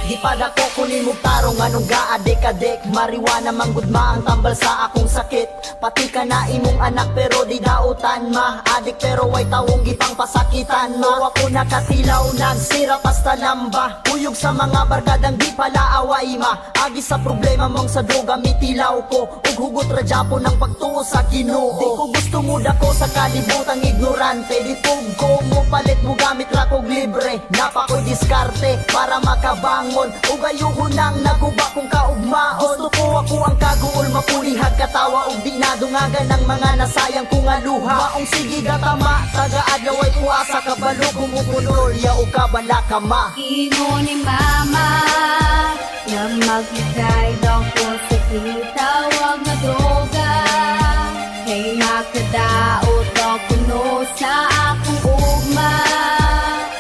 Di pa dako kunin mo tarong anong gaadik-adik. Mariwana manggudma ang tambal sa akong sakit. Pati ka na imong anak pero di dautan ma. Adik pero way tawong gipang pasakitan ma. Ako nakatilaw ng sira pasta lamba. Uyog sa mga barkadang di pala away ma. Agi sa problema mong sa droga mitilaw ko. Ug hugot radyapo ng pagtuo sa Ginoo. Di ko gusto mo dako sa kalibutang ignorante. Di ko mo palit mo gamit ra kog libre. Napa ko'y diskarte para makabangon. Ug ayoko nang naguba kung kaugmaon. Gusto ko ako ang kaguol mapulihag katawa. Ug di nadungagan ng mga nasayang kong aluha. Maong sige gatama taga-adlaw ay kuasa kabalo. Kung ukulorya o kabala ka ma. Imo ni mama na magbigay daw ko sa kitawag na droga. Kay makadaot daw kuno sa akong ugma.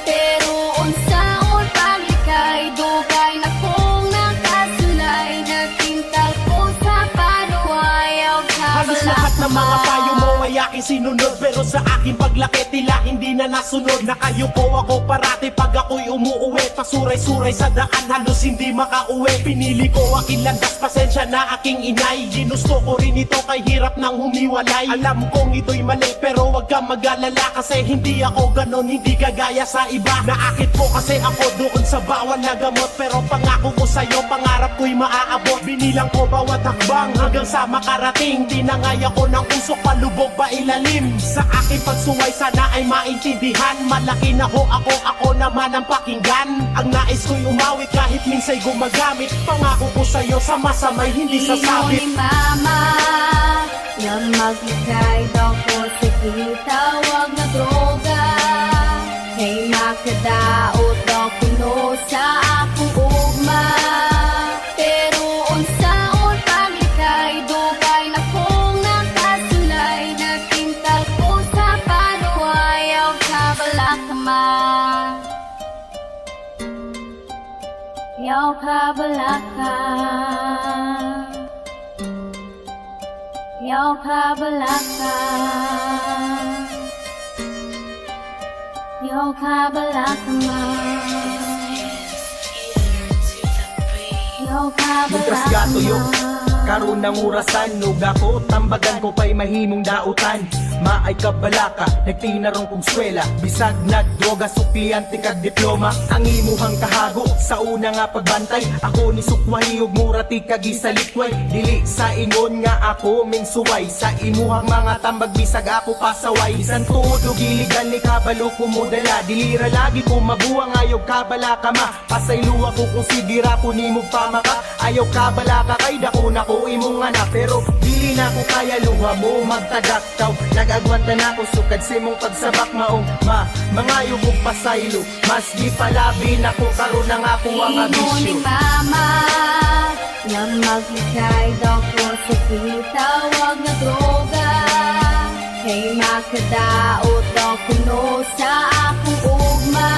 Pero unsaon paglikay dugay na kong nakasulay. Nagtintal ko sa panuwayaw Halos lahat ng mga payo mo ay aking sinunod. Pero sa aking paglaki tila hindi na nasunod. Nakayuko ako parati pag ako'y umuuwi. Pasuray-suray sa daan halos hindi makauwi. Pinili ko aking landas, pasensya na aking inay. Ginusto ko rin ito kay hirap nang humiwalay. Alam kong ito'y mali pero wag kang mag-alala. Kasi hindi ako ganon, hindi kagaya sa iba. Naakit ko kasi ako doon sa bawal na gamot. Pero pangako ko sa'yo, pangarap ko'y maaabot. Binilang ko bawat hakbang hanggang sa makarating. Tinangay ako ng usok, palubog pa ilalim. Sa aking pagsuway sana ay maintindihan. Malaki na ho ako naman ang pakinggan. Ang nais ko'y umawi kahit minsay gumagamit. Pangako ko sa'yo sa masamay hindi Imo sasabit. ni mama na magbigay daw ko sa kitawag na droga. Kay makadaot daw kuno sa akong ugma. Pero unsaon paglikay dugay na kong nakasulay. Nagtintal ko sa panuwayaw kabala ka ma. Yaw kabala ka. Yaw kabala ka. Yaw kabala ka ma. Yaw kabala Mutras ka gato yo ma. karon ng urasan. Ug ako tambagan ko pa'y mahimong dautan. Maay kabalaka, nagtinarong kong swela. Bisag nagdroga, sukliyante kag diploma. Ang imuhang kahago sa una nga pagbantay. Ako ni sukwahi ug murati kag isalitway. Dili sa ingon nga ako minsuway. Sa imuhang mga tambag bisag ako pasaway. Bisan tuod ug iligan ni kabalo ko modala. Dilira lagi ko mabuang ayaw kabalaka ma. Pasaylo ako kung sigira ko nimo pamaka. Ayaw kabalaka kay dako na ko imong anak. Pero dili na ko kaya luha mo magtagaktaw. Nag-agwanta na ko sukad sa imong pagsabak maong mangayo kong pasaylo. Mas di palabi na ko karon ang ako ang Imo ni abisyo. mama na magbigay daw ko sa kitawag na droga. Kay makadaot daw kuno sa akong ugma.